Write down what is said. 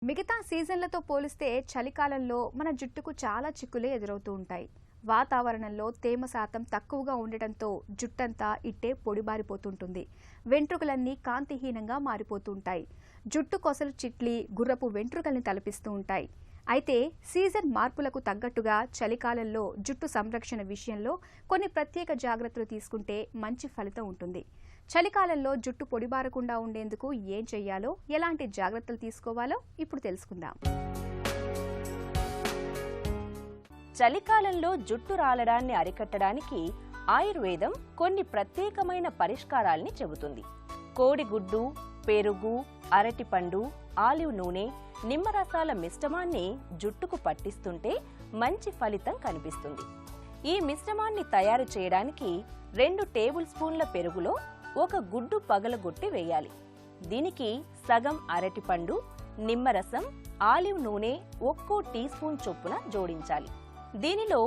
మిగతా సీజన్లతో పోలిస్తే చలికాలంలో మన జుట్టుకు చాలా చిక్కులే ఎదురవుతూ ఉంటాయి. వాతావరణంలో తేమ శాతం తక్కువగా ఉండటంతో జుట్టంతా ఇట్టే పొడిబారిపోతుంటుంది. వెంట్రుకలన్నీ కాంతిహీనంగా మారిపోతుంటాయి. జుట్టు కొసలు చిట్లి గుర్రపు వెంట్రుకల్ని తలపిస్తూ ఉంటాయి. అయితే సీజన్ మార్పులకు తగ్గట్టుగా చలికాలంలో జుట్టు సంరక్షణ విషయంలో కొన్ని ప్రత్యేక జాగ్రత్తలు తీసుకుంటే మంచి ఫలితం ఉంటుంది. చలికాలంలో జుట్టు పొడిబారకుండా ఉండేందుకు ఏం చెయ్యాలో, ఎలాంటి జాగ్రత్తలు తీసుకోవాలో ఇప్పుడు తెలుసుకుందాం. చలికాలంలో జుట్టు రాలడాన్ని అరికట్టడానికి ఆయుర్వేదం కొన్ని ప్రత్యేకమైన పరిష్కారాల్ని చెబుతుంది. కోడిగుడ్డు, పెరుగు, అరటిపండు, ఆలివ్ నూనె, నిమ్మరసాల మిశ్రమాన్ని జుట్టుకు పట్టిస్తుంటే మంచి ఫలితం కనిపిస్తుంది. ఈ మిశ్రమాన్ని తయారు చేయడానికి 2 టేబుల్ స్పూన్ల పెరుగులో 1 గుడ్డు పగలగొట్టి వేయాలి. దీనికి సగం అరటిపండు, నిమ్మరసం, ఆలివ్ నూనె 1 టీ స్పూన్ చొప్పున జోడించాలి. దీనిలో